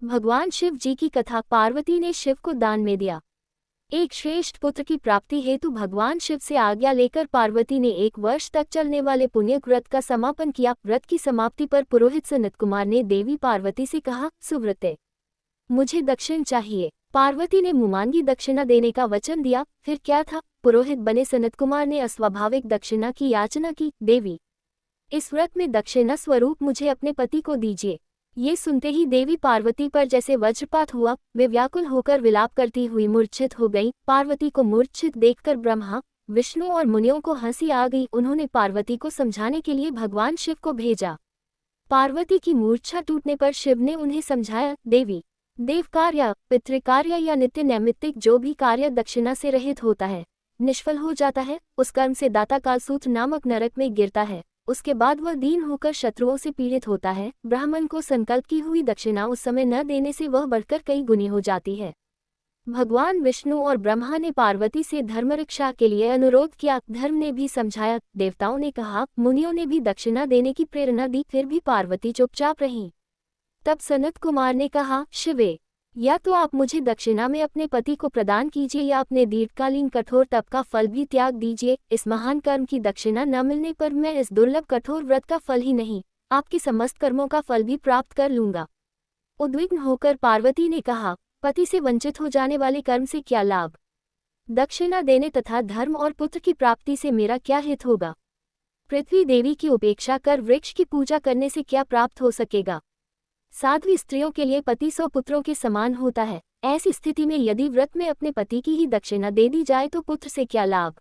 भगवान शिव जी की कथा। पार्वती ने शिव को दान में दिया। एक श्रेष्ठ पुत्र की प्राप्ति हेतु भगवान शिव से आज्ञा लेकर पार्वती ने 1 वर्ष तक चलने वाले पुण्य व्रत का समापन किया। व्रत की समाप्ति पर पुरोहित सनत कुमार ने देवी पार्वती से कहा, सुव्रते, मुझे दक्षिण चाहिए। पार्वती ने मुमांगी दक्षिणा देने का वचन दिया। फिर क्या था, पुरोहित बने सनत कुमार ने अस्वाभाविक दक्षिणा की याचना की। देवी, इस व्रत में दक्षिणा स्वरूप मुझे अपने पति को दीजिए। ये सुनते ही देवी पार्वती पर जैसे वज्रपात हुआ। वे व्याकुल होकर विलाप करती हुई मूर्छित हो गईं। पार्वती को मूर्छित देखकर ब्रह्मा, विष्णु और मुनियों को हंसी आ गई। उन्होंने पार्वती को समझाने के लिए भगवान शिव को भेजा। पार्वती की मूर्छा टूटने पर शिव ने उन्हें समझाया, देवी, देव कार्य, पितृकार्य या नित्य नैमित्तिक जो भी कार्य दक्षिणा से रहित होता है, निष्फल हो जाता है। उस कर्म से दाता कालसूत्र नामक नरक में गिरता है। उसके बाद वह दीन होकर शत्रुओं से पीड़ित होता है। ब्राह्मण को संकल्प की हुई दक्षिणा उस समय न देने से वह बढ़कर कई गुनी हो जाती है। भगवान विष्णु और ब्रह्मा ने पार्वती से धर्मरक्षा के लिए अनुरोध किया। धर्म ने भी समझाया। देवताओं ने कहा, मुनियों ने भी दक्षिणा देने की प्रेरणा दी, फिर भी पार्वती चुपचाप रहीं। तब सनत कुमार ने कहा, शिवे, या तो आप मुझे दक्षिणा में अपने पति को प्रदान कीजिए या अपने दीर्घकालीन कठोर तप का फल भी त्याग दीजिए। इस महान कर्म की दक्षिणा न मिलने पर मैं इस दुर्लभ कठोर व्रत का फल ही नहीं, आपके समस्त कर्मों का फल भी प्राप्त कर लूंगा। उद्विग्न होकर पार्वती ने कहा, पति से वंचित हो जाने वाले कर्म से क्या लाभ? दक्षिणा देने तथा धर्म और पुत्र की प्राप्ति से मेरा क्या हित होगा? पृथ्वी देवी की उपेक्षा कर वृक्ष की पूजा करने से क्या प्राप्त हो सकेगा? साध्वी स्त्रियों के लिए पति 100 पुत्रों के समान होता है। ऐसी स्थिति में यदि व्रत में अपने पति की ही दक्षिणा दे दी जाए तो पुत्र से क्या लाभ?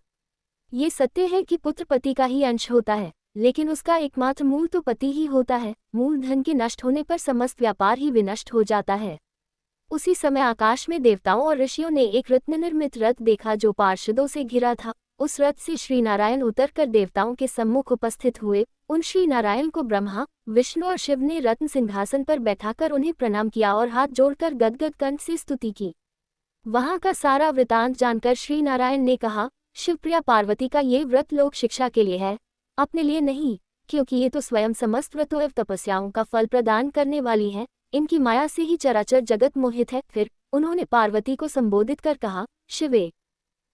ये सत्य है कि पुत्र पति का ही अंश होता है, लेकिन उसका एकमात्र मूल तो पति ही होता है। मूल धन के नष्ट होने पर समस्त व्यापार ही विनष्ट हो जाता है। उसी समय आकाश में देवताओं और ऋषियों ने एक रत्न निर्मित रथ देखा जो पार्षदों से घिरा था। उस रथ से श्री नारायण उतरकर देवताओं के सम्मुख उपस्थित हुए। उन श्री नारायण को ब्रह्मा, विष्णु और शिव ने रत्न सिंहासन पर बैठाकर उन्हें प्रणाम किया और हाथ जोड़कर गदगद कंठ से स्तुति की। वहां का सारा वृतांत जानकर श्री नारायण ने कहा, शिवप्रिया पार्वती का ये व्रत लोक शिक्षा के लिए है, अपने लिए नहीं, क्योंकि ये तो स्वयं समस्त व्रतों एवं तपस्याओं का फल प्रदान करने वाली है। इनकी माया से ही चराचर जगत मोहित है। फिर उन्होंने पार्वती को संबोधित कर कहा, शिवे,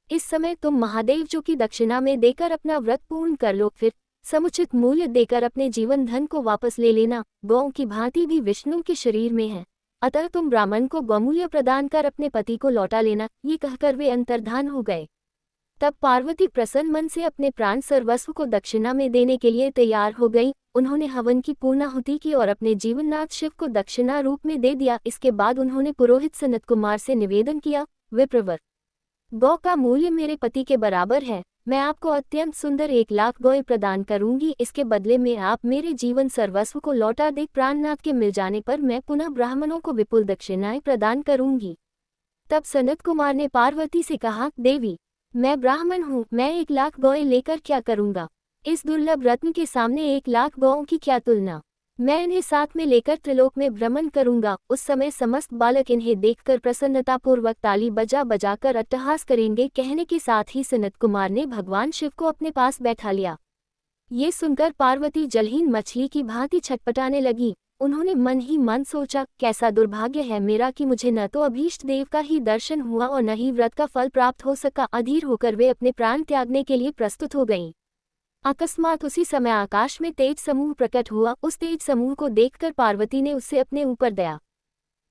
इस समय तुम महादेव जो की दक्षिणा में देकर अपना व्रत पूर्ण कर लो। फिर समुचित मूल्य देकर अपने जीवन धन को वापस ले लेना। गौ की भांति भी विष्णु के शरीर में है, अतः तुम ब्राह्मण को गौमूल्य प्रदान कर अपने पति को लौटा लेना। ये कहकर वे अंतर्धान हो गए। तब पार्वती प्रसन्न मन से अपने प्राण सर्वस्व को दक्षिणा में देने के लिए तैयार हो गई। उन्होंने हवन की पूर्णाहुति की और अपने जीवननाथ शिव को दक्षिणा रूप में दे दिया। इसके बाद उन्होंने पुरोहित सनत कुमार से निवेदन किया, विप्रवर, गौ का मूल्य मेरे पति के बराबर है। मैं आपको अत्यंत सुंदर 1 लाख गौएं प्रदान करूंगी। इसके बदले में आप मेरे जीवन सर्वस्व को लौटा दे। प्राणनाथ के मिल जाने पर मैं पुनः ब्राह्मणों को विपुल दक्षिणाएं प्रदान करूंगी। तब सनत कुमार ने पार्वती से कहा, देवी, मैं ब्राह्मण हूँ, मैं 1 लाख गौएं लेकर क्या करूंगा? इस दुर्लभ रत्न के सामने 1 लाख गौओं की क्या तुलना? मैं इन्हें साथ में लेकर त्रिलोक में भ्रमण करूंगा। उस समय समस्त बालक इन्हें देखकर प्रसन्नतापूर्वक ताली बजा बजाकर अट्टहास करेंगे। कहने के साथ ही सनत कुमार ने भगवान शिव को अपने पास बैठा लिया। ये सुनकर पार्वती जलहीन मछली की भांति छटपटाने लगी। उन्होंने मन ही मन सोचा, कैसा दुर्भाग्य है मेरा कि मुझे न तो अभीष्ट देव का ही दर्शन हुआ और न ही व्रत का फल प्राप्त हो सका। अधीर होकर वे अपने प्राण त्यागने के लिए प्रस्तुत हो गईं। अकस्मात उसी समय आकाश में तेज समूह प्रकट हुआ। उस तेज समूह को देखकर पार्वती ने उससे अपने ऊपर दया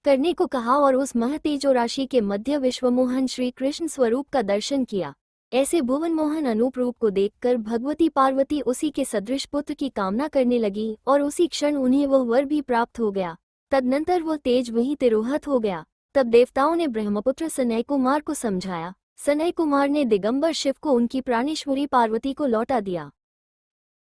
करने को कहा और उस महतेजो राशि के मध्य विश्वमोहन श्री कृष्ण स्वरूप का दर्शन किया। ऐसे भुवन मोहन अनूप रूप को देखकर भगवती पार्वती उसी के सदृश पुत्र की कामना करने लगी और उसी क्षण उन्हें वह वर भी प्राप्त हो गया। तदनंतर वह तेज वहीं तिरोहत हो गया। तब देवताओं ने ब्रह्मपुत्र सनय कुमार को समझाया। सनय कुमार ने दिगंबर शिव को उनकी प्राणेश्वरी पार्वती को लौटा दिया।